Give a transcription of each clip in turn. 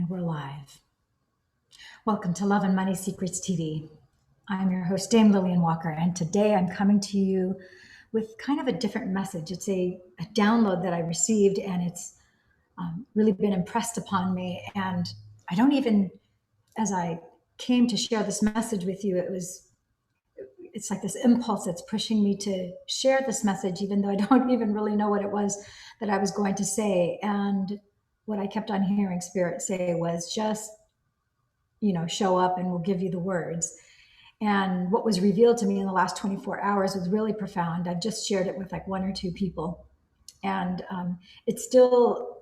And we're live. Welcome to Love and Money Secrets TV. I'm your host, Dame Lillian Walker, and today I'm coming to you with kind of a different message. It's a download that I received, and it's really been impressed upon me. And I don't even, as I came to share this message with you, it's like this impulse that's pushing me to share this message, even though I don't even really know what it was that I was going to say. And what I kept on hearing Spirit say was just, show up and we'll give you the words. And what was revealed to me in the last 24 hours was really profound. I've just shared it with like one or two people. And it still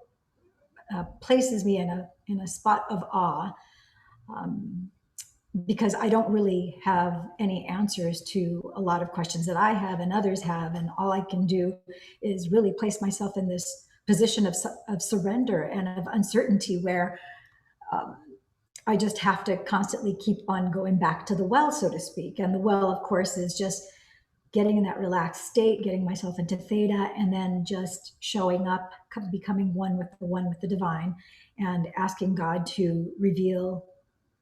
places me in a spot of awe, because I don't really have any answers to a lot of questions that I have and others have. And all I can do is really place myself in this position of surrender and of uncertainty, where I just have to constantly keep on going back to the well, so to speak. And the well, of course, is just getting in that relaxed state, getting myself into theta, and then just showing up, becoming one with the divine, and asking God to reveal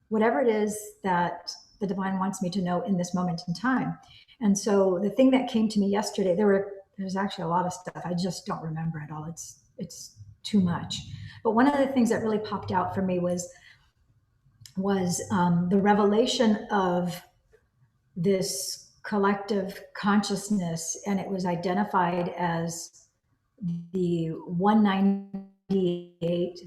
whatever it is that the divine wants me to know in this moment in time. And so the thing that came to me yesterday, there's actually a lot of stuff. I just don't remember it all. It's too much. But one of the things that really popped out for me was the revelation of this collective consciousness, and it was identified as the 198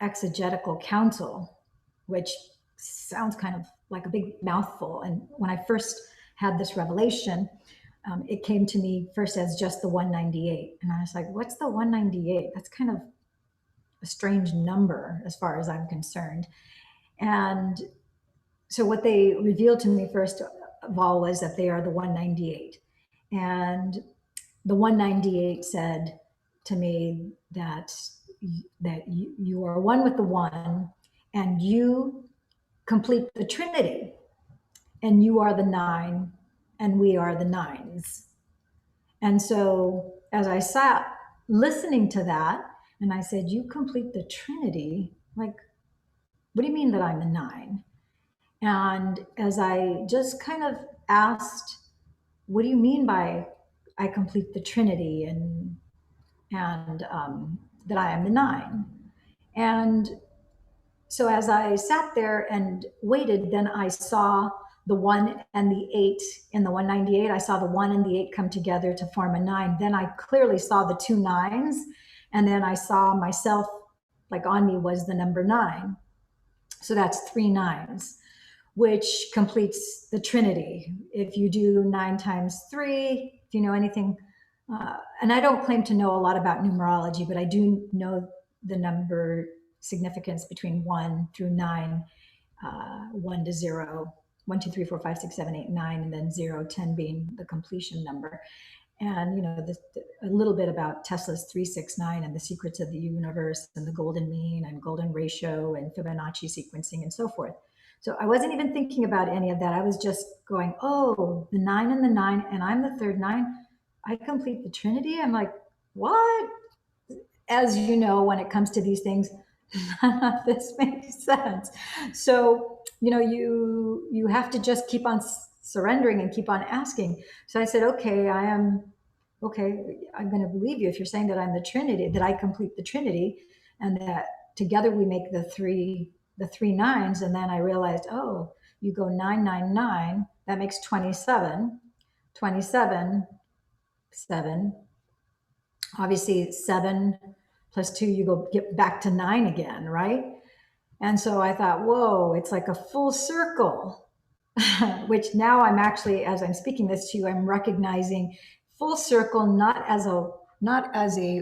Exegetical Council, which sounds kind of like a big mouthful. And when I first had this revelation, it came to me first as just the 198. And I was like, what's the 198? That's kind of a strange number as far as I'm concerned. And so what they revealed to me first of all was that they are the 198. And the 198 said to me that you are one with the one, and you complete the Trinity, and you are the nine, and we are the nines. And so as I sat listening to that, and I said, you complete the Trinity? Like, what do you mean that I'm the nine? And as I just kind of asked, what do you mean by I complete the Trinity, and that I am the nine? And so as I sat there and waited, then I saw the 1 and the 8 in the 198. I saw the 1 and the 8 come together to form a 9. Then I clearly saw the two nines, and then I saw myself, like on me was the number 9. So that's 3 nines, which completes the Trinity. If you do 9 times 3, if you know anything, and I don't claim to know a lot about numerology, but I do know the number significance between 1 through 9, 1 to 0, 1, 2, 3, 4, 5, 6, 7, 8, 9, and then 0, 10 being the completion number. And a little bit about Tesla's 369 and the secrets of the universe and the golden mean and golden ratio and Fibonacci sequencing and so forth. So I wasn't even thinking about any of that. I was just going, oh, the 9 and the 9, and I'm the third 9. I complete the Trinity. I'm like, what? As you know, when it comes to these things, none of this makes sense. So, you have to just keep on surrendering and keep on asking. So I said, okay, I'm going to believe you if you're saying that I'm the Trinity, that I complete the Trinity, and that together we make the three nines. And then I realized, oh, you go 999, that makes 27, 7. Obviously 7 plus 2, you get back to 9 again, right? And so I thought, whoa, it's like a full circle, which now I'm actually, as I'm speaking this to you, I'm recognizing full circle not as a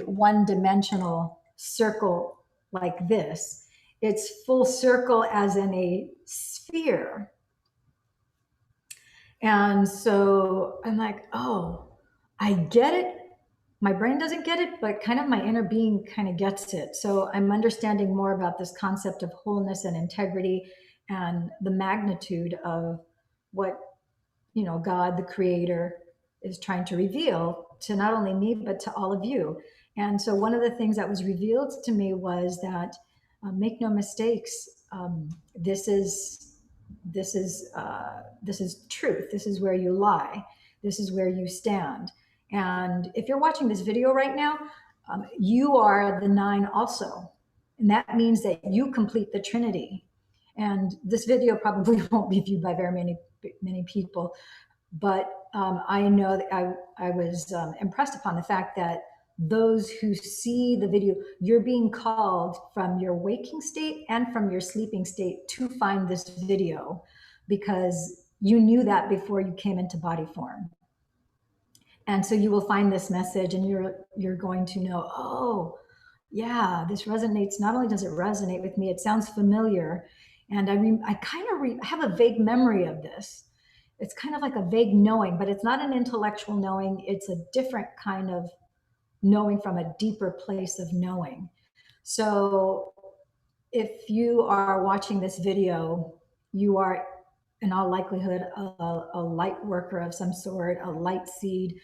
one-dimensional circle like this. It's full circle as in a sphere. And so I'm like, oh, I get it. My brain doesn't get it, but kind of my inner being kind of gets it. So I'm understanding more about this concept of wholeness and integrity and the magnitude of what, God, the creator, is trying to reveal to not only me, but to all of you. And so one of the things that was revealed to me was that Make no mistakes. This is truth. This is where you lie. This is where you stand. And if you're watching this video right now, you are the 9 also, and that means that you complete the Trinity. And this video probably won't be viewed by very many people, but I know that I was impressed upon the fact that those who see the video, you're being called from your waking state and from your sleeping state to find this video, because you knew that before you came into body form. And so you will find this message and you're going to know, oh, yeah, this resonates. Not only does it resonate with me, it sounds familiar. And I kind of have a vague memory of this. It's kind of like a vague knowing, but it's not an intellectual knowing. It's a different kind of knowing from a deeper place of knowing. So if you are watching this video, you are in all likelihood a light worker of some sort, a light seed,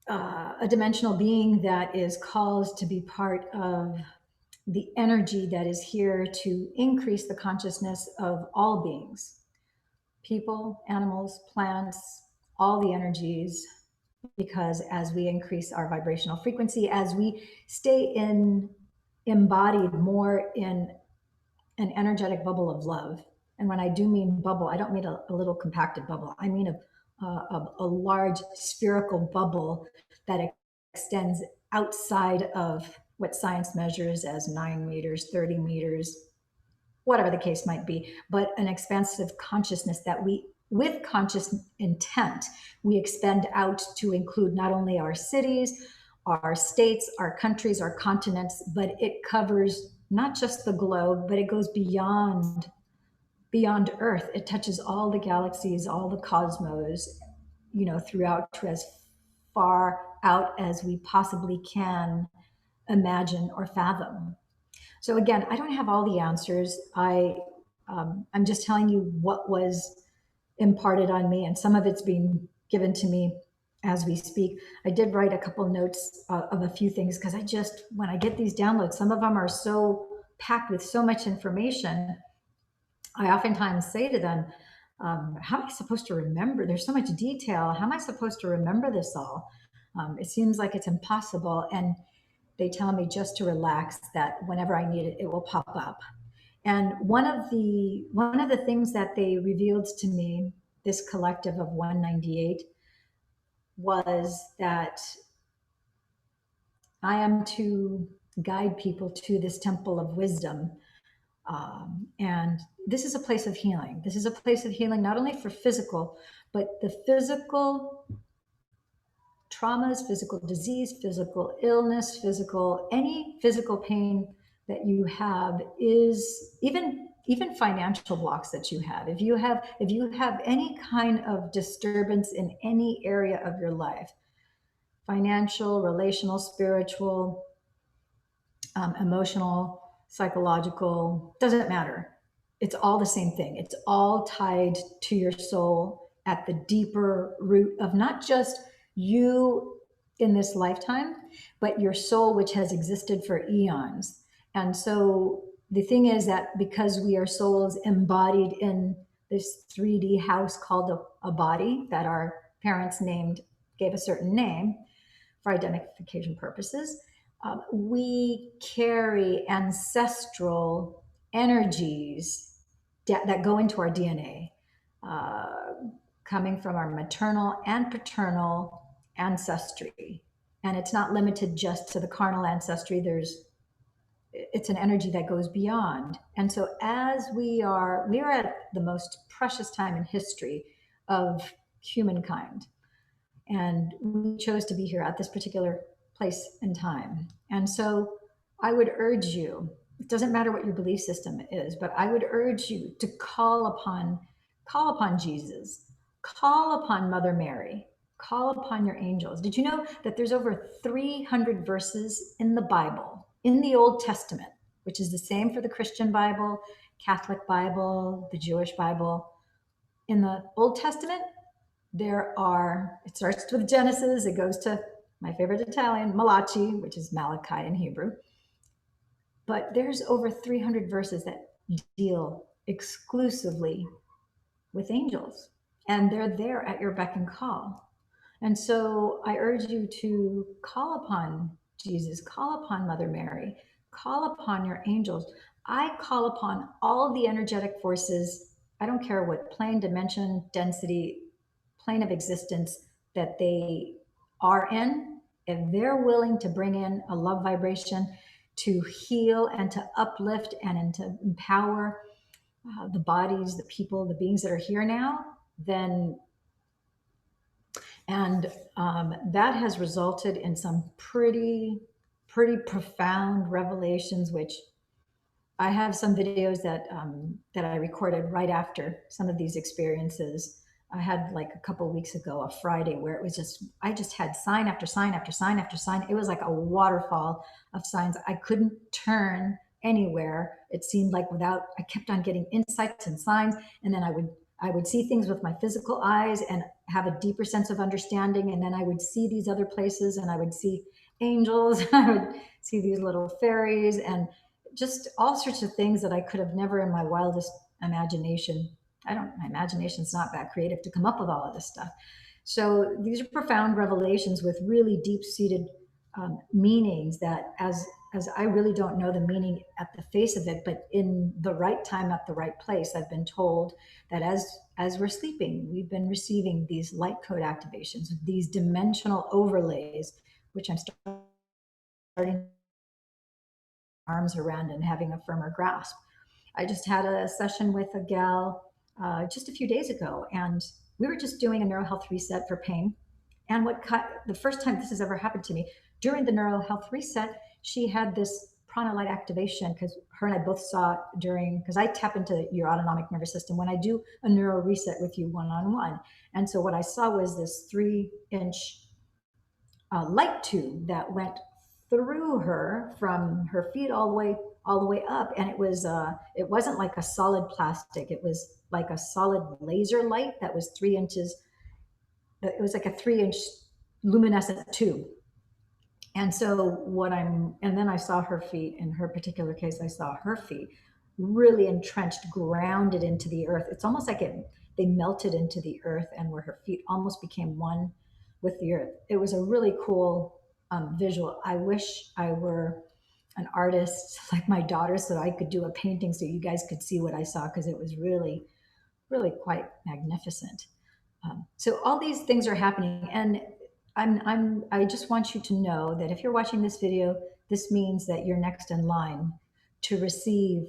a dimensional being that is called to be part of the energy that is here to increase the consciousness of all beings, people, animals, plants, all the energies, because as we increase our vibrational frequency, as we stay embodied more in an energetic bubble of love. And when I do mean bubble, I don't mean a little compacted bubble. I mean a large spherical bubble that extends outside of what science measures as 9 meters, 30 meters, whatever the case might be, but an expansive consciousness that we, with conscious intent, we expend out to include not only our cities, our states, our countries, our continents, but it covers not just the globe, but it goes beyond Earth. It touches all the galaxies, all the cosmos, throughout to as far out as we possibly can imagine or fathom. So again, I don't have all the answers. I'm just telling you what was imparted on me, and some of it's being given to me as we speak. I did write a couple notes of a few things, because when I get these downloads, some of them are so packed with so much information. I oftentimes say to them, how am I supposed to remember? There's so much detail. How am I supposed to remember this all? It seems like it's impossible. And they tell me just to relax, that whenever I need it, it will pop up. And one of the things that they revealed to me, this collective of 198, was that I am to guide people to this temple of wisdom. And this is a place of healing. This is a place of healing, not only for physical, but the physical traumas, physical disease, physical illness, any physical pain that you have, is even financial blocks that you have. If you have any kind of disturbance in any area of your life, financial, relational, spiritual, emotional, psychological, doesn't matter. It's all the same thing. It's all tied to your soul at the deeper root of not just you in this lifetime, but your soul, which has existed for eons. And so the thing is that because we are souls embodied in this 3D house called a body that our parents gave a certain name for identification purposes, we carry ancestral energies that go into our DNA, coming from our maternal and paternal ancestry. And it's not limited just to the carnal ancestry. It's an energy that goes beyond. And so as we are at the most precious time in history of humankind. And we chose to be here at this particular place and time. And so I would urge you, it doesn't matter what your belief system is, but I would urge you to call upon Jesus, call upon Mother Mary, call upon your angels. Did you know that there's over 300 verses in the Bible, in the Old Testament, which is the same for the Christian Bible, Catholic Bible, the Jewish Bible. In the Old Testament, it starts with Genesis, it goes to my favorite Italian, Malachi, which is Malachi in Hebrew. But there's over 300 verses that deal exclusively with angels, and they're there at your beck and call. And so I urge you to call upon Jesus, call upon Mother Mary, call upon your angels. I call upon all the energetic forces. I don't care what plane, dimension, density, plane of existence that they are in. If they're willing to bring in a love vibration to heal and to uplift and to empower the bodies, the people, the beings that are here now, then and that has resulted in some pretty profound revelations, which I have some videos that I recorded right after some of these experiences. I had like a couple weeks ago, a Friday, where it was just, I just had sign after sign after sign after sign. It was like a waterfall of signs. I couldn't turn anywhere. It seemed like I kept on getting insights and signs. And then I would see things with my physical eyes and have a deeper sense of understanding. And then I would see these other places and I would see angels. I would see these little fairies and just all sorts of things that I could have never in my wildest imagination. My imagination's not that creative to come up with all of this stuff. So these are profound revelations with really deep seated meanings that as I really don't know the meaning at the face of it, but in the right time at the right place, I've been told that as we're sleeping, we've been receiving these light code activations, these dimensional overlays, which I'm starting arms around and having a firmer grasp. I just had a session with a gal just a few days ago, and we were just doing a neurohealth reset for pain. And the first time this has ever happened to me, during the neurohealth reset, she had this prana light activation because her and I both saw during, because I tap into your autonomic nervous system when I do a neuro reset with you one-on-one. And so what I saw was this 3-inch light tube that went through her from her feet all the way up, and it wasn't like a solid plastic. It was like a solid laser light that was 3 inches. It was like a 3-inch luminescent tube. And so and then I saw her feet. In her particular case, I saw her feet really entrenched, grounded into the earth. It's almost like they melted into the earth, and where her feet almost became one with the earth. It was a really cool visual. I wish I were an artist like my daughter so I could do a painting so you guys could see what I saw, because it was really, really quite magnificent. So all these things are happening, and I just want you to know that if you're watching this video, this means that you're next in line to receive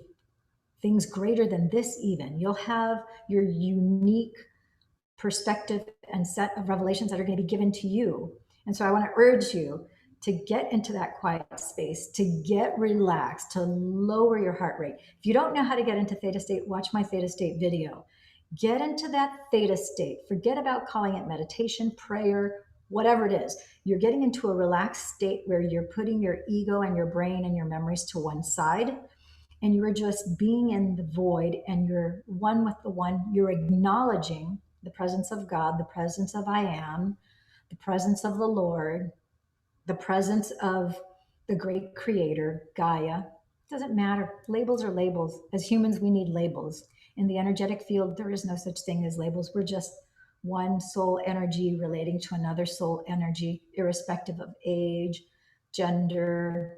things greater than this. Even you'll have your unique perspective and set of revelations that are going to be given to you. And so I want to urge you to get into that quiet space, to get relaxed, to lower your heart rate. If you don't know how to get into Theta State, watch my Theta State video. Get into that Theta State. Forget about calling it meditation, prayer, whatever it is. You're getting into a relaxed state where you're putting your ego and your brain and your memories to one side, and you're just being in the void, and you're one with the one. You're acknowledging the presence of God, the presence of I am, the presence of the Lord, the presence of the great creator, Gaia. It doesn't matter. Labels are labels. As humans, we need labels. In the energetic field, there is no such thing as labels. We're just one soul energy relating to another soul energy, irrespective of age, gender,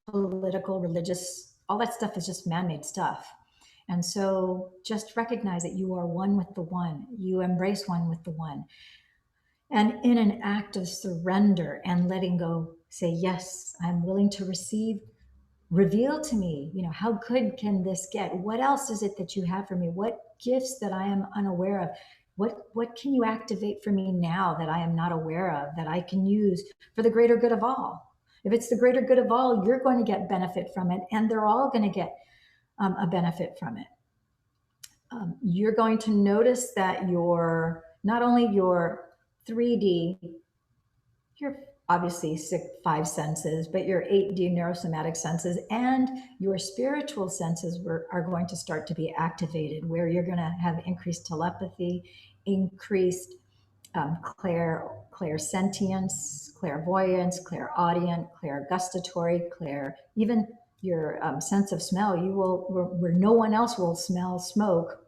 political, religious. All that stuff is just man-made stuff. And so just recognize that you are one with the one. You embrace one with the one. And in an act of surrender and letting go, say, yes, I'm willing to receive. Reveal to me, how good can this get? What else is it that you have for me? What gifts that I am unaware of? What can you activate for me now that I am not aware of, that I can use for the greater good of all? If it's the greater good of all, you're going to get benefit from it, and they're all going to get a benefit from it. You're going to notice that not only your 3D, your obviously 5 senses, but your 8D neurosomatic senses and your spiritual senses are going to start to be activated, where you're going to have increased telepathy, increased clairsentience, clairvoyance, clairaudient, clairgustatory, even sense of smell. You will, where no one else will smell smoke,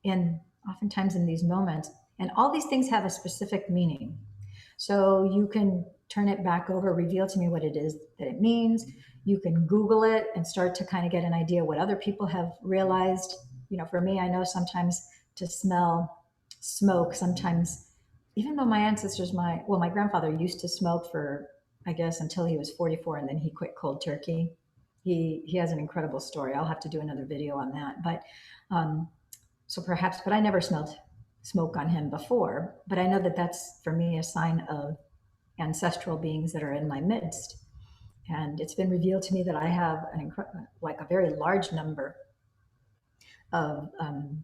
and oftentimes in these moments. And all these things have a specific meaning. So you can turn it back over, reveal to me what it is that it means. You can Google it and start to kind of get an idea what other people have realized. For me, I know sometimes to smell smoke, sometimes, even though my ancestors, my grandfather used to smoke for, I guess, until he was 44, and then he quit cold turkey. He has an incredible story. I'll have to do another video on that. But so perhaps, but I never smelled smoke on him before. But I know that that's for me a sign of ancestral beings that are in my midst. And it's been revealed to me that I have like a very large number of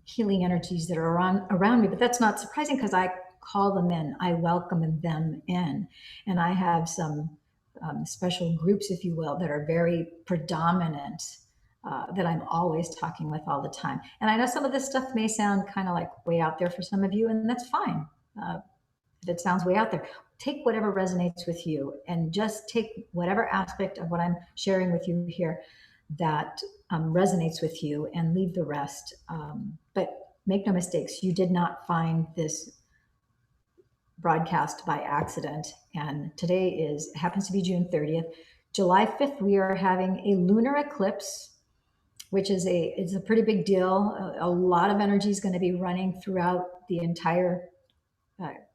healing energies that are around me. But that's not surprising because I call them in, I welcome them in. And I have some special groups, if you will, that are very predominant, that I'm always talking with all the time. And I know some of this stuff may sound kind of like way out there for some of you, and that's fine. If it sounds way out there, take whatever resonates with you, and just take whatever aspect of what I'm sharing with you here that resonates with you, and leave the rest. But make no mistakes, you did not find this broadcast by accident. And today happens to be June 30th. July 5th, we are having a lunar eclipse, which is it's a pretty big deal. A lot of energy is going to be running throughout the entire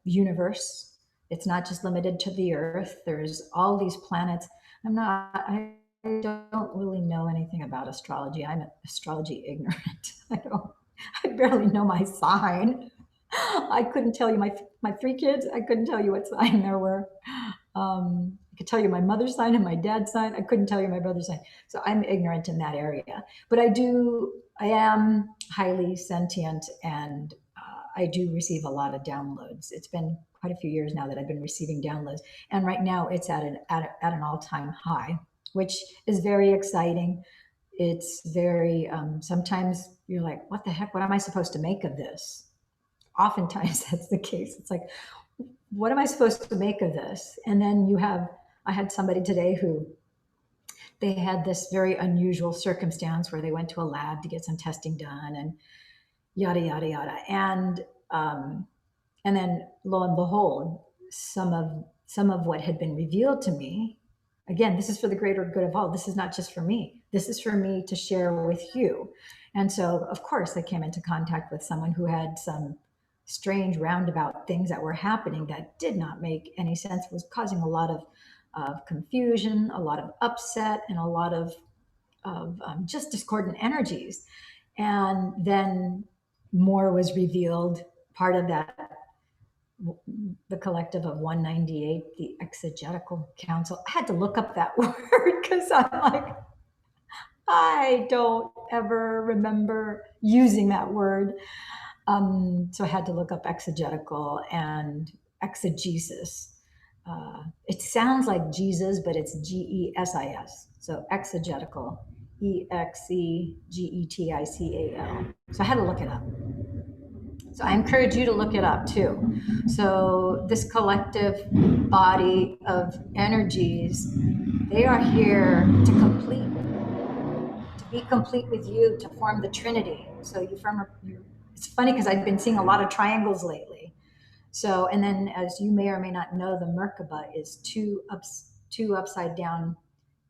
universe. It's not just limited to the Earth. There's all these planets. I don't really know anything about astrology. I'm astrology ignorant. I barely know my sign. I couldn't tell you my three kids. I couldn't tell you what sign there were. I could tell you my mother's sign and my dad's sign. I couldn't tell you my brother's sign. So I'm ignorant in that area. But I am highly sentient, and I do receive a lot of downloads. It's been quite a few years now that I've been receiving downloads. And right now it's at an all-time high, which is very exciting. It's very, sometimes you're like, what the heck, what am I supposed to make of this? Oftentimes that's the case. It's like, what am I supposed to make of this? And then I had somebody today who, they had this very unusual circumstance where they went to a lab to get some testing done, and yada, yada, yada. And then lo and behold, some of what had been revealed to me, again, this is for the greater good of all. This is not just for me. This is for me to share with you. And so, of course, I came into contact with someone who had some strange roundabout things that were happening that did not make any sense. It was causing a lot of confusion, a lot of upset, and a lot of just discordant energies. And then more was revealed. Part of that, the collective of 198, the Exegetical Council. I had to look up that word because I'm like, I don't ever remember using that word. So I had to look up exegetical and exegesis. It sounds like Jesus, but it's GESIS. So exegetical, EXEGETICAL. So I had to look it up. So I encourage you to look it up too. So this collective body of energies, they are here to be complete with you, to form the Trinity. So it's funny because I've been seeing a lot of triangles lately. So, and then as you may or may not know, the Merkaba is two upside down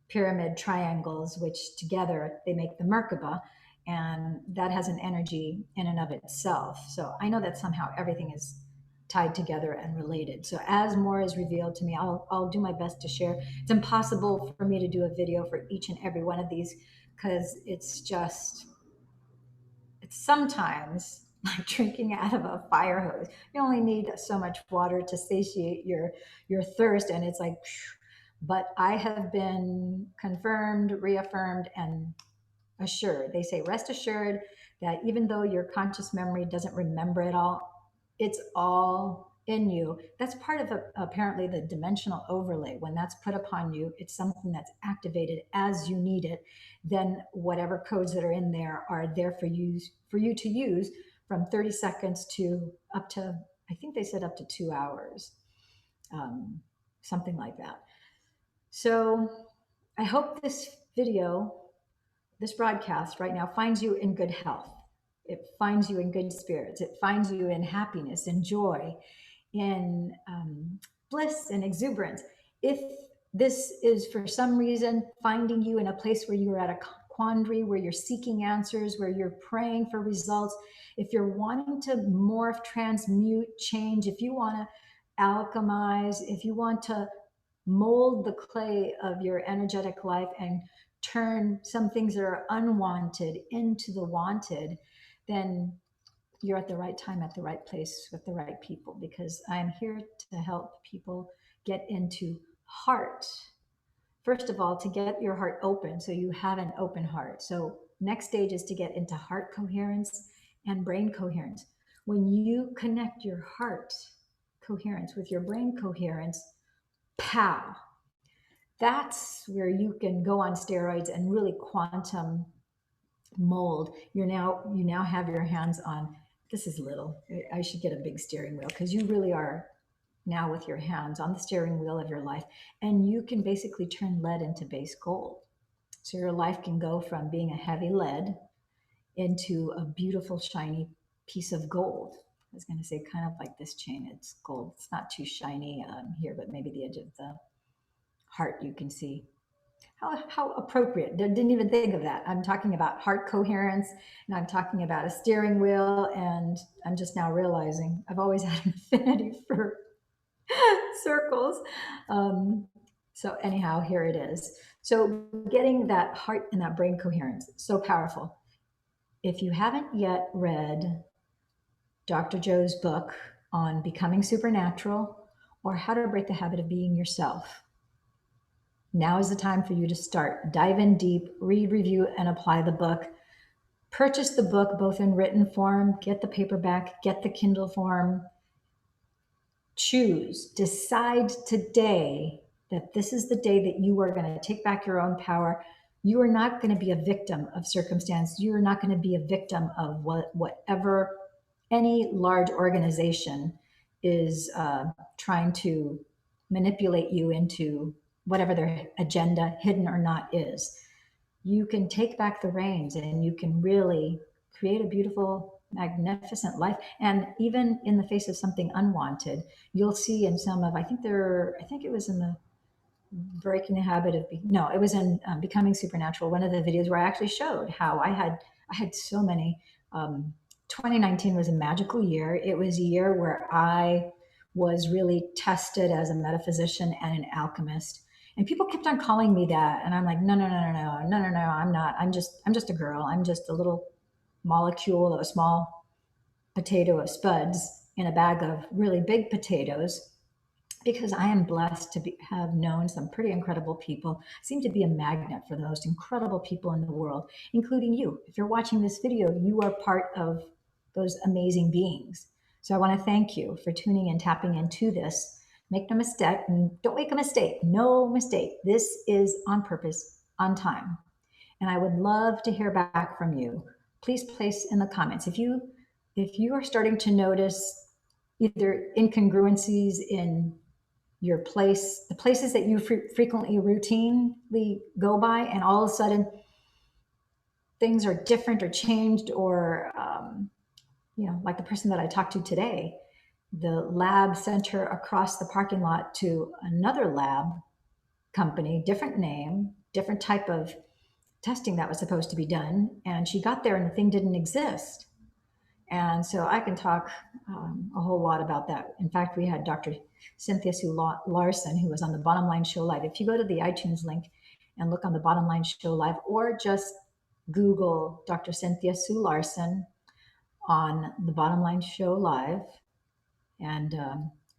pyramid triangles, which together they make the Merkaba. And that has an energy in and of itself. So I know that somehow everything is tied together and related. So as more is revealed to me, I'll do my best to share. It's impossible for me to do a video for each and every one of these because it's sometimes like drinking out of a fire hose. You only need so much water to satiate your thirst, and it's like, but I have been confirmed, reaffirmed, and assured. They say, rest assured that even though your conscious memory doesn't remember it all, it's all in you. That's part of apparently the dimensional overlay. When that's put upon you, it's something that's activated as you need it. Then whatever codes that are in there are there for you to use from 30 seconds to up to, I think they said up to 2 hours, something like that. So I hope this video, this broadcast right now finds you in good health. It finds you in good spirits. It finds you in happiness and joy, in bliss and exuberance. If this is for some reason finding you in a place where you're at a quandary, where you're seeking answers, where you're praying for results, if you're wanting to morph, transmute, change, if you want to alchemize, if you want to mold the clay of your energetic life and turn some things that are unwanted into the wanted, then you're at the right time, at the right place with the right people, because I'm here to help people get into heart. First of all, to get your heart open so you have an open heart. So next stage is to get into heart coherence and brain coherence. When you connect your heart coherence with your brain coherence, pow, that's where you can go on steroids and really quantum mold. You now have your hands on, this is little, I should get a big steering wheel, because you really are now with your hands on the steering wheel of your life, and you can basically turn lead into base gold. So your life can go from being a heavy lead into a beautiful shiny piece of gold. I was going to say kind of like this chain, it's gold. It's not too shiny here, but maybe the edge of the heart you can see. How appropriate. Didn't even think of that. I'm talking about heart coherence, and I'm talking about a steering wheel, and I'm just now realizing I've always had an affinity for circles. So anyhow, here it is. So getting that heart and that brain coherence, so powerful. If you haven't yet read Dr. Joe's book on becoming supernatural or how to break the habit of being yourself, now is the time for you to start. Dive in deep, read, review, and apply the book. Purchase the book both in written form, get the paperback, get the Kindle form. Choose, decide today that this is the day that you are going to take back your own power. You are not going to be a victim of circumstance. You are not going to be a victim of whatever any large organization is trying to manipulate you into, whatever their agenda, hidden or not, is. You can take back the reins and you can really create a beautiful, magnificent life. And even in the face of something unwanted, you'll see in some of, I think it was in the breaking the habit of no, it was in Becoming Supernatural, one of the videos where I actually showed how I had so many. 2019 was a magical year. It was a year where I was really tested as a metaphysician and an alchemist. And people kept on calling me that. And I'm like, no, I'm not. I'm just a girl. I'm just a little molecule of a small potato of spuds in a bag of really big potatoes, because I am blessed to have known some pretty incredible people. I seem to be a magnet for the most incredible people in the world, including you. If you're watching this video, you are part of those amazing beings. So I want to thank you for tuning and tapping into this. Make no mistake, and don't make a mistake. No mistake. This is on purpose, on time. And I would love to hear back from you. Please place in the comments if you are starting to notice either incongruencies in your place, the places that you frequently routinely go by, and all of a sudden things are different or changed, or like the person that I talked to today, the lab sent her across the parking lot to another lab company, different name, different type of testing that was supposed to be done, and she got there and the thing didn't exist. And so I can talk a whole lot about that. In fact, we had Dr. Cynthia Sue Larson, who was on the Bottom Line Show Live. If you go to the iTunes link and look on the Bottom Line Show Live, or just Google Dr. Cynthia Sue Larson on the Bottom Line Show Live, and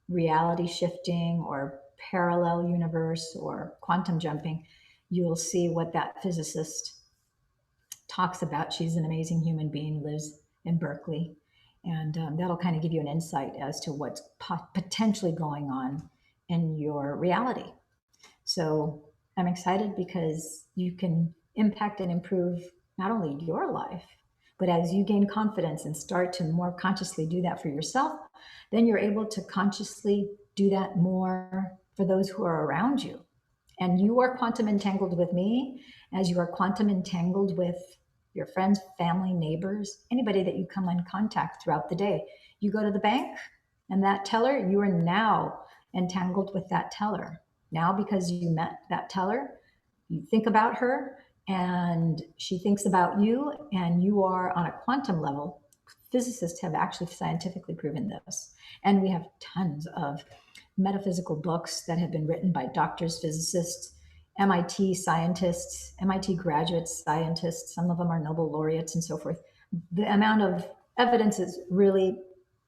reality shifting or parallel universe or quantum jumping, you will see what that physicist talks about. She's an amazing human being, lives in Berkeley. And that'll kind of give you an insight as to what's potentially going on in your reality. So I'm excited because you can impact and improve not only your life, but as you gain confidence and start to more consciously do that for yourself, then you're able to consciously do that more for those who are around you. And you are quantum entangled with me as you are quantum entangled with your friends, family, neighbors, anybody that you come in contact throughout the day. You go to the bank and that teller, you are now entangled with that teller. Now, because you met that teller, you think about her and she thinks about you, and you are on a quantum level. Physicists have actually scientifically proven this. And we have tons of metaphysical books that have been written by doctors, physicists, MIT scientists, MIT graduates, scientists. Some of them are Nobel laureates and so forth. The amount of evidence is really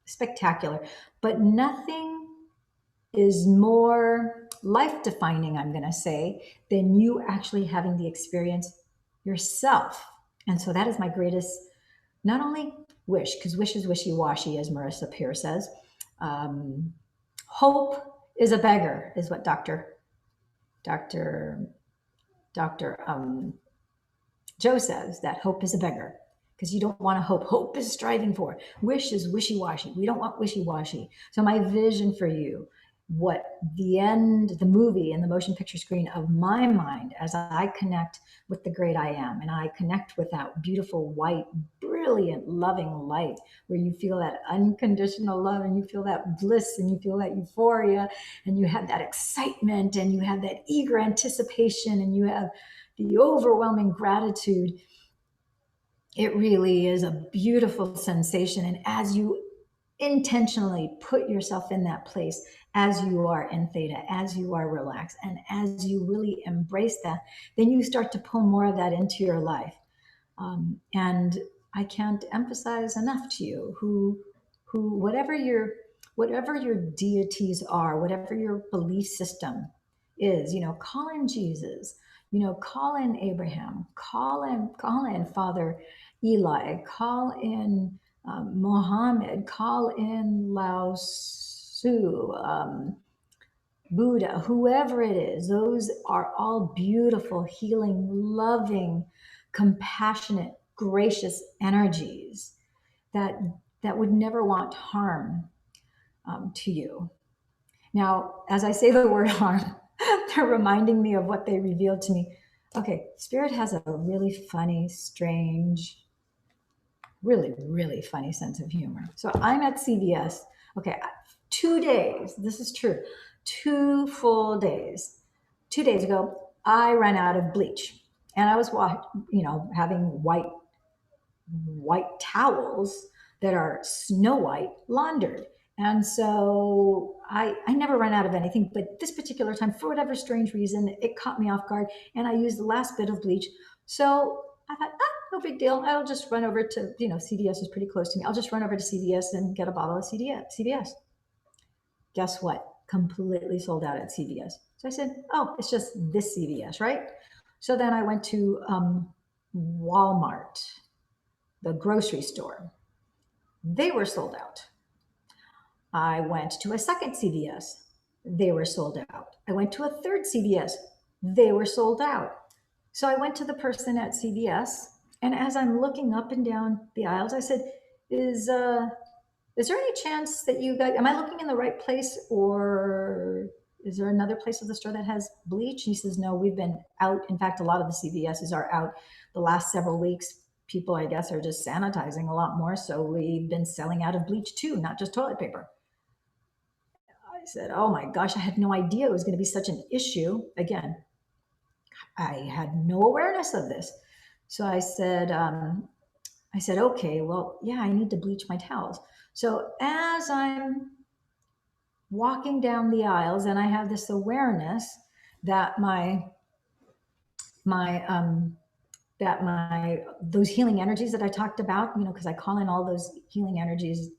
spectacular, but nothing is more life defining, I'm going to say, than you actually having the experience yourself. And so that is my greatest, not only wish, because wish is wishy washy, as Marissa Peer says. Hope is a beggar, is what Dr. Joe says, that hope is a beggar, because you don't want to hope. Hope is striving for. Wish is wishy washy. We don't want wishy washy. So my vision for you, what the end, the movie and the motion picture screen of my mind as I connect with the great I am, and I connect with that beautiful, white, brilliant, loving light where you feel that unconditional love and you feel that bliss and you feel that euphoria and you have that excitement and you have that eager anticipation and you have the overwhelming gratitude. It really is a beautiful sensation. And as you intentionally put yourself in that place, as you are in theta, as you are relaxed, and as you really embrace that, then you start to pull more of that into your life. And I can't emphasize enough to you who whatever your deities are, whatever your belief system is, call in Jesus, call in Abraham, call in Father Eli, call in Mohammed, call in Lao Tzu, Buddha, whoever it is. Those are all beautiful, healing, loving, compassionate, gracious energies that would never want harm to you. Now, as I say the word harm, they're reminding me of what they revealed to me. Okay, Spirit has a really funny, strange, really, really funny sense of humor. So I'm at CVS. Okay, 2 days. This is true. 2 full days. 2 days ago, I ran out of bleach, and I was, having white towels that are snow white laundered. And so I never run out of anything, but this particular time, for whatever strange reason, it caught me off guard, and I used the last bit of bleach. So I thought, no big deal. I'll just run over to, CVS is pretty close to me. I'll just run over to CVS and get a bottle of CVS. Guess what? Completely sold out at CVS. So I said, oh, it's just this CVS, right? So then I went to Walmart, the grocery store. They were sold out. I went to a second CVS. They were sold out. I went to a third CVS. They were sold out. So I went to the person at CVS, and as I'm looking up and down the aisles, I said, is there any chance that you guys, am I looking in the right place, or is there another place of the store that has bleach? He says, no, we've been out. In fact, a lot of the CVSs are out the last several weeks. People, I guess, are just sanitizing a lot more. So we've been selling out of bleach too, not just toilet paper. I said, oh my gosh, I had no idea it was going to be such an issue. Again, I had no awareness of this. So I said, okay, well, yeah, I need to bleach my towels. So as I'm walking down the aisles, and I have this awareness that those healing energies that I talked about, because I call in all those healing energies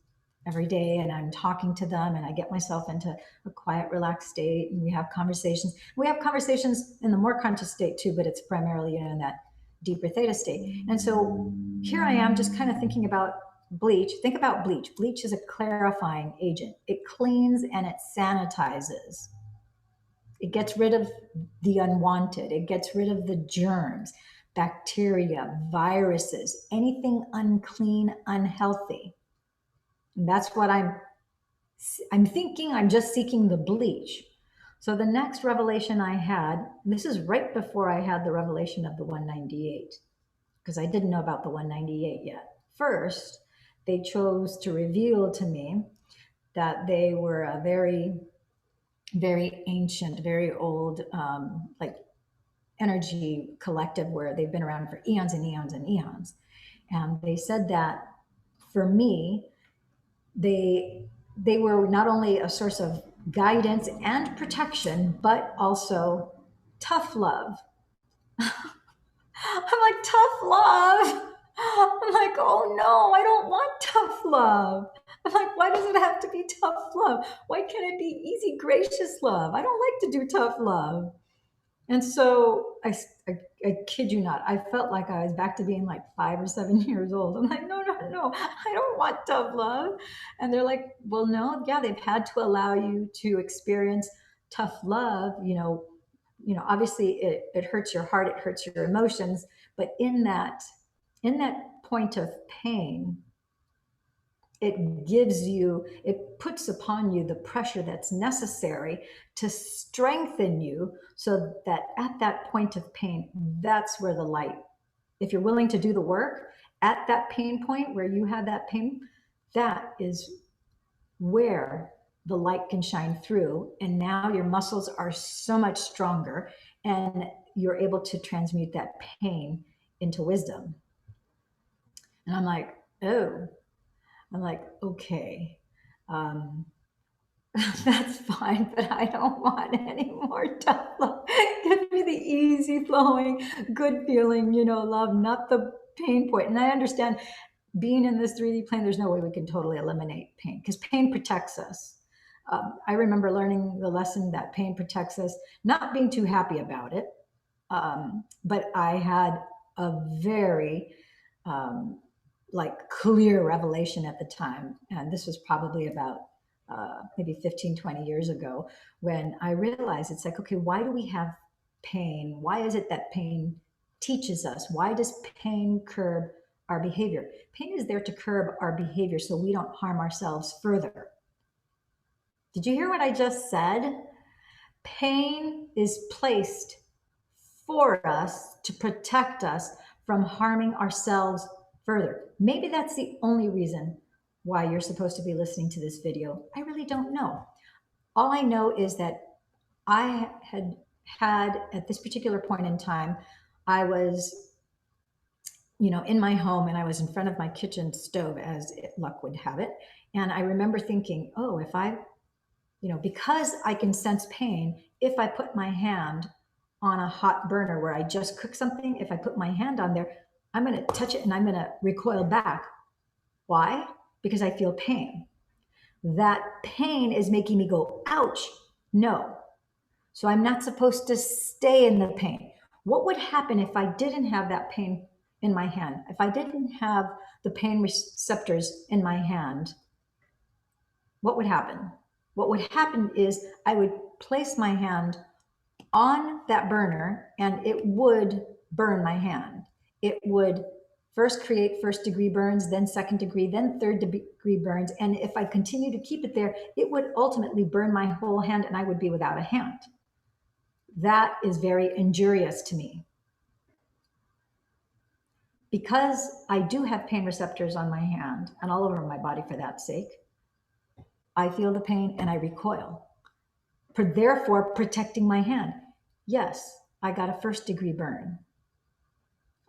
every day, and I'm talking to them, and I get myself into a quiet, relaxed state, and we have conversations. We have conversations in the more conscious state too, but it's primarily in that deeper theta state. And so here I am just kind of thinking about bleach. Think about bleach. Bleach is a clarifying agent. It cleans and it sanitizes. It gets rid of the unwanted. It gets rid of the germs, bacteria, viruses, anything unclean, unhealthy. And that's what I'm thinking. I'm just seeking the bleach. So the next revelation I had, this is right before I had the revelation of the 198, because I didn't know about the 198 yet. First, they chose to reveal to me that they were a very, very ancient, very old, like energy collective where they've been around for eons and eons and eons. And they said that for me, they were not only a source of guidance and protection, but also tough love. I'm like, tough love. I'm like, oh no, I don't want tough love. I'm like, why does it have to be tough love? Why can't it be easy, gracious love? I don't like to do tough love. And so I kid you not, I felt like I was back to being like 5 or 7 years old. I'm like, no, no, no, I don't want tough love. And they're like, well, no, yeah, they've had to allow you to experience tough love. Obviously it hurts your heart, it hurts your emotions, but in that point of pain, it puts upon you the pressure that's necessary to strengthen you so that at that point of pain, that's where the light, if you're willing to do the work at that pain point where you had that pain, that is where the light can shine through. And now your muscles are so much stronger and you're able to transmute that pain into wisdom. And I'm like, oh, okay, um, that's fine, but I don't want any more tough love. Give me the easy flowing, good feeling, love, not the pain point. And I understand being in this 3D plane, there's no way we can totally eliminate pain because pain protects us. I remember learning the lesson that pain protects us, not being too happy about it. But I had a very, clear revelation at the time. And this was probably about maybe 15, 20 years ago when I realized it's like, okay, why do we have pain? Why is it that pain teaches us? Why does pain curb our behavior? Pain is there to curb our behavior so we don't harm ourselves further. Did you hear what I just said? Pain is placed for us to protect us from harming ourselves further. Maybe that's the only reason why you're supposed to be listening to this video. I really don't know. All I know is that I had at this particular point in time, I was, in my home and I was in front of my kitchen stove as luck would have it. And I remember thinking, oh, if I, because I can sense pain, if I put my hand on a hot burner where I just cook something, if I put my hand on there, I'm going to touch it and I'm going to recoil back. Why? Because I feel pain. That pain is making me go, ouch, no. So I'm not supposed to stay in the pain. What would happen if I didn't have that pain in my hand? If I didn't have the pain receptors in my hand, what would happen? What would happen is I would place my hand on that burner and it would burn my hand. It would first create first degree burns, then second degree, then third degree burns. And if I continue to keep it there, it would ultimately burn my whole hand and I would be without a hand. That is very injurious to me. Because I do have pain receptors on my hand and all over my body for that sake, I feel the pain and I recoil, therefore protecting my hand. Yes, I got a first degree burn.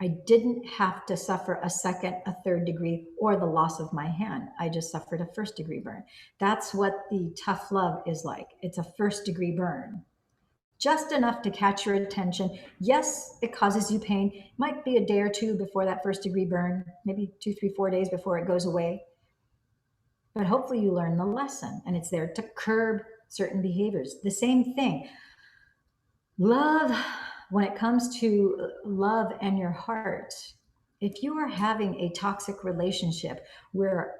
I didn't have to suffer a second, a third degree, or the loss of my hand. I just suffered a first degree burn. That's what the tough love is like. It's a first degree burn. Just enough to catch your attention. Yes, it causes you pain. It might be a day or two before that first degree burn, maybe 2, 3, 4 days before it goes away. But hopefully you learn the lesson and it's there to curb certain behaviors. The same thing. Love, when it comes to love and your heart, if you are having a toxic relationship where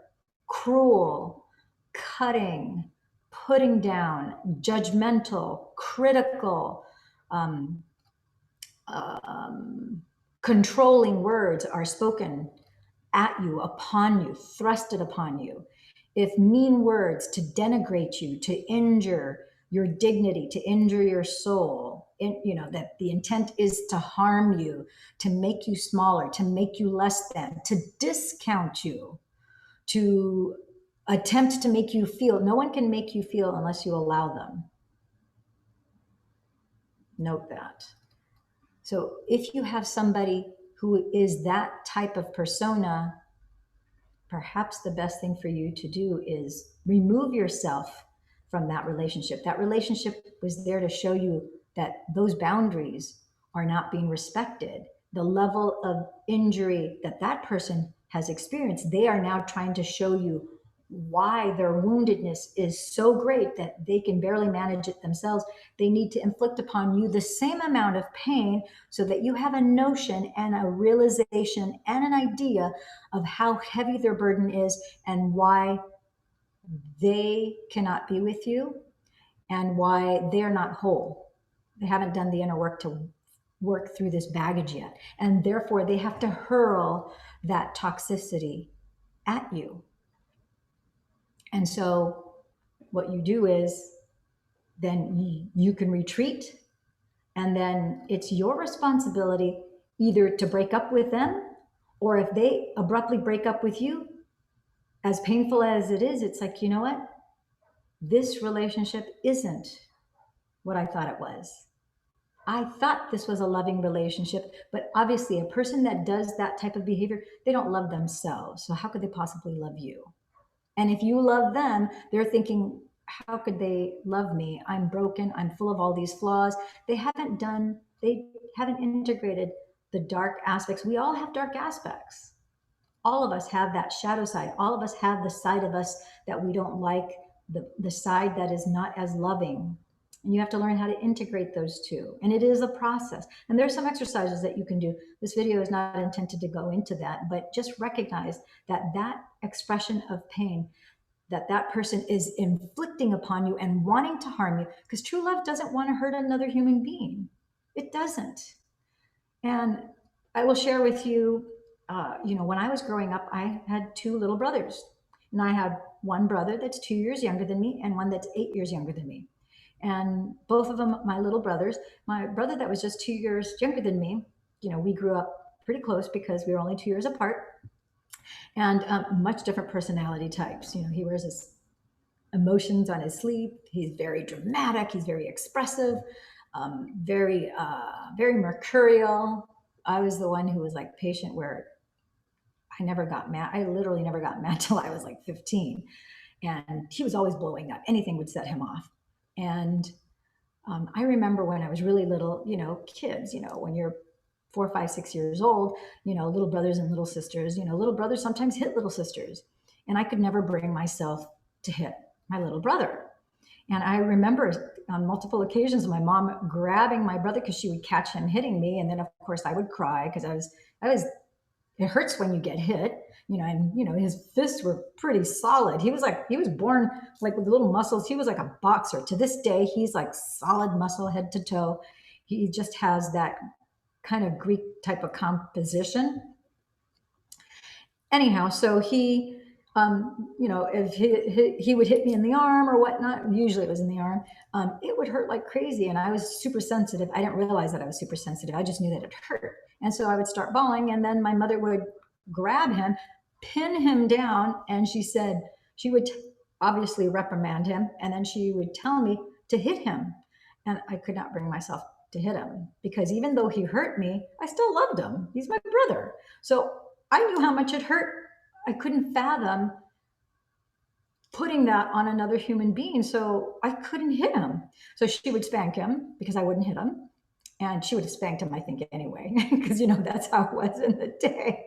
cruel, cutting, putting down, judgmental, critical, controlling words are spoken at you, upon you, thrusted upon you, if mean words to denigrate you, to injure your dignity, to injure your soul, that the intent is to harm you, to make you smaller, to make you less than, to discount you, to attempt to make you feel. No one can make you feel unless you allow them. Note that. So if you have somebody who is that type of persona, perhaps the best thing for you to do is remove yourself from that relationship. That relationship was there to show you that those boundaries are not being respected. The level of injury that that person has experienced, they are now trying to show you why their woundedness is so great that they can barely manage it themselves. They need to inflict upon you the same amount of pain so that you have a notion and a realization and an idea of how heavy their burden is and why they cannot be with you and why they're not whole. They haven't done the inner work to work through this baggage yet. And therefore, they have to hurl that toxicity at you. And so what you do is then you can retreat, and then it's your responsibility either to break up with them, or if they abruptly break up with you, as painful as it is, it's like, you know what? This relationship isn't what I thought it was. I thought this was a loving relationship, but obviously a person that does that type of behavior, they don't love themselves. So how could they possibly love you? And if you love them, they're thinking, how could they love me? I'm broken. I'm full of all these flaws. They haven't integrated the dark aspects. We all have dark aspects. All of us have that shadow side. All of us have the side of us that we don't like, the side that is not as loving. And you have to learn how to integrate those two. And it is a process. And there's some exercises that you can do. This video is not intended to go into that, but just recognize that that expression of pain that that person is inflicting upon you and wanting to harm you, because true love doesn't want to hurt another human being. It doesn't. And I will share with you, when I was growing up, I had two little brothers. And I had one brother that's 2 years younger than me and one that's 8 years younger than me. And both of them, my little brothers, my brother that was just 2 years younger than me, we grew up pretty close because we were only 2 years apart, and much different personality types. He wears his emotions on his sleeve. He's very dramatic. He's very expressive, very mercurial. I was the one who was like patient, where I never got mad. I literally never got mad till I was like 15. And he was always blowing up. Anything would set him off. And I remember when I was really little, kids, when you're 4, 5, 6 years old, little brothers and little sisters, little brothers sometimes hit little sisters. And I could never bring myself to hit my little brother. And I remember on multiple occasions my mom grabbing my brother because she would catch him hitting me. And then of course I would cry because it hurts when you get hit, and his fists were pretty solid. He was born like with little muscles. He was like a boxer. To this day, he's like solid muscle head to toe. He just has that kind of Greek type of composition. Anyhow, so he, if he would hit me in the arm or whatnot, usually it was in the arm, it would hurt like crazy. And I was super sensitive. I didn't realize that I was super sensitive. I just knew that it hurt. And so I would start bawling, and then my mother would grab him, pin him down, and she would obviously reprimand him, and then she would tell me to hit him. And I could not bring myself to hit him, because even though he hurt me, I still loved him. He's my brother. So I knew how much it hurt. I couldn't fathom putting that on another human being, so I couldn't hit him. So she would spank him because I wouldn't hit him. And she would have spanked him, I think, anyway, because, that's how it was in the day.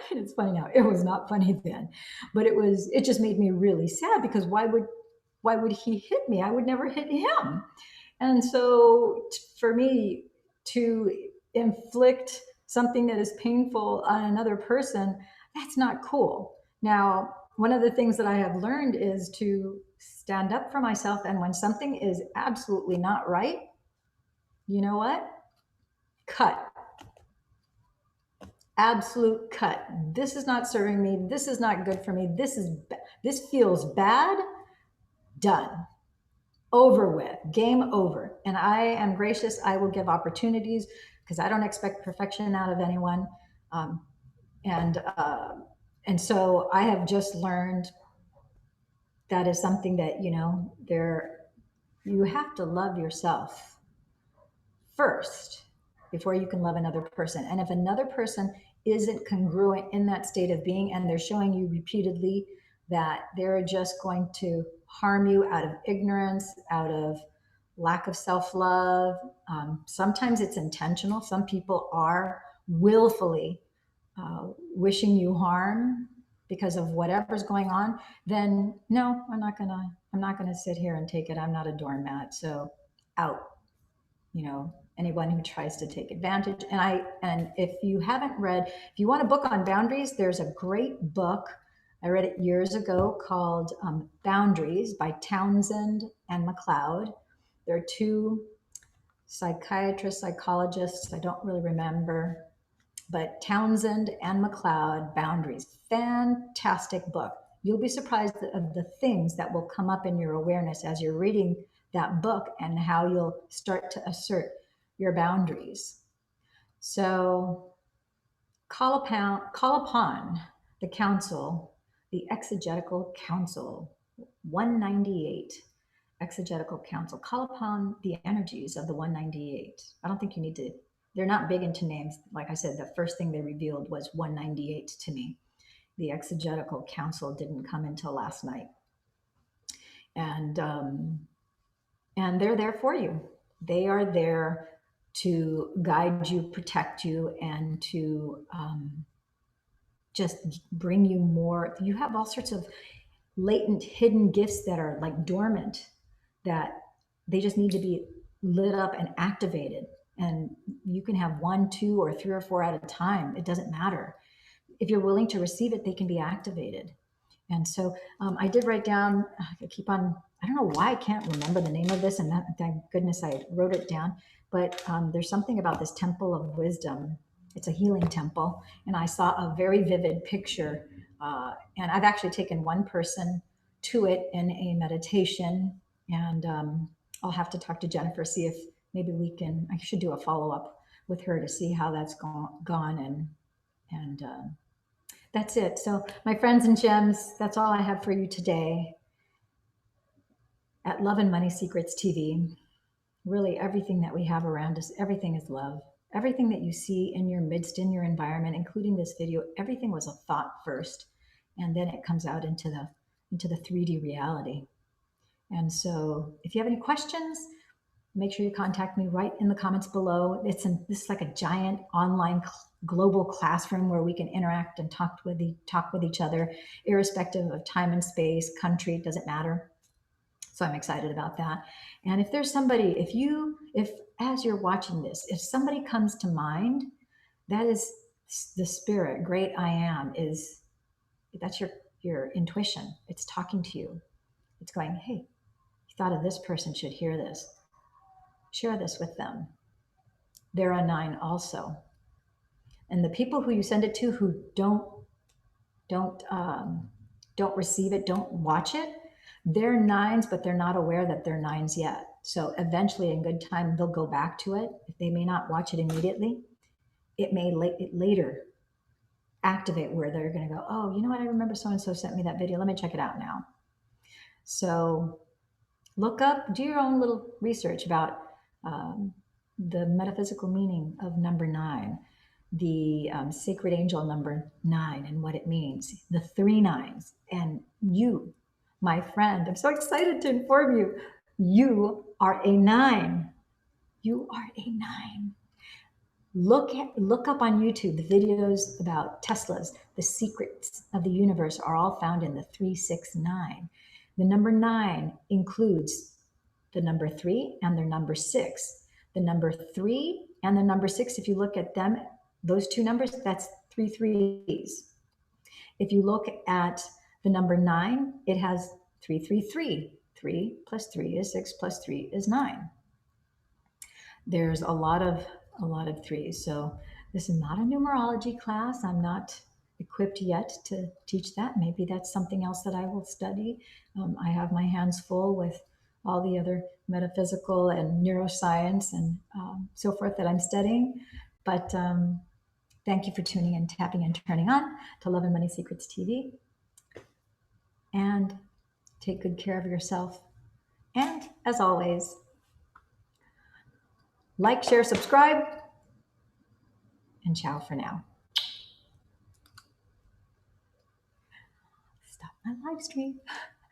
And it's funny now. It was not funny then. But it just made me really sad, because why would he hit me? I would never hit him. And so for me to inflict something that is painful on another person, that's not cool. Now, one of the things that I have learned is to stand up for myself. And when something is absolutely not right, you know what? Cut. Absolute cut. This is not serving me. This is not good for me. This feels bad. Done. over with, game over. And I am gracious. I will give opportunities because I don't expect perfection out of anyone. Um, and uh, and so I have just learned that is something that, you have to love yourself first before you can love another person. And if another person isn't congruent in that state of being and they're showing you repeatedly that they're just going to harm you out of ignorance, out of lack of self love, sometimes it's intentional. Some people are willfully wishing you harm because of whatever's going on. Then no, I'm not gonna sit here and take it. I'm not a doormat. So out, anyone who tries to take advantage. And if you haven't read, if you want a book on boundaries, there's a great book. I read it years ago called Boundaries by Townsend and McLeod. There are two psychiatrists, psychologists, I don't really remember, but Townsend and McLeod, Boundaries, fantastic book. You'll be surprised of the things that will come up in your awareness as you're reading that book and how you'll start to assert your boundaries. So call upon the council, the Exegetical Council, 198. Exegetical Council. Call upon the energies of the 198. I don't think you need to, they're not big into names. Like I said, the first thing they revealed was 198 to me. The Exegetical Council didn't come until last night. And they're there for you. They are there to guide you, protect you, and to just bring you more. You have all sorts of latent, hidden gifts that are like dormant, that they just need to be lit up and activated. And you can have one, two, or three or four at a time. It doesn't matter. If you're willing to receive it, they can be activated. And so I did write down, I don't know why I can't remember the name of this, and thank goodness I wrote it down, but there's something about this temple of wisdom. It's a healing temple, and I saw a very vivid picture, and I've actually taken one person to it in a meditation, and I'll have to talk to Jennifer, see if maybe I should do a follow-up with her to see how that's gone, and that's it. So my friends and gems, that's all I have for you today at Love and Money Secrets TV. Really, everything that we have around us, everything is love. Everything that you see in your midst, in your environment, including this video, everything was a thought first, and then it comes out into the 3D reality. And so if you have any questions, make sure you contact me right in the comments below. This is like a giant online global classroom where we can interact and talk with each other, irrespective of time and space, country, it doesn't matter. So I'm excited about that. And if there's somebody, if as you're watching this, if somebody comes to mind, that is the spirit, great I am, that's your intuition. It's talking to you. It's going, hey, you thought of this person should hear this. Share this with them. They're a 9 also. And the people who you send it to who don't receive it, don't watch it, they're 9s, but they're not aware that they're 9s yet. So eventually, in good time, they'll go back to it. If they may not watch it immediately, it may later activate where they're going to go, oh, you know what? I remember so-and-so sent me that video. Let me check it out now. So do your own little research about the metaphysical meaning of number 9, the sacred angel number 9 and what it means, the 3 9s. And you, my friend, I'm so excited to inform you, you are a 9. You are a 9. Look up on YouTube the videos about Tesla's, the secrets of the universe are all found in the 369. The number 9 includes the number 3 and the number 6. The number 3 and the number 6, if you look at them, those two numbers, that's 3 3s. If you look at the number 9, it has 3 3 3. 3 plus 3 is 6 plus 3 is 9. There's a lot of 3s. So this is not a numerology class. I'm not equipped yet to teach that. Maybe that's something else that I will study. I have my hands full with all the other metaphysical and neuroscience and so forth that I'm studying. But thank you for tuning in, tapping and turning on to Love and Money Secrets TV. And take good care of yourself. And as always, like, share, subscribe, and ciao for now. Stop my live stream.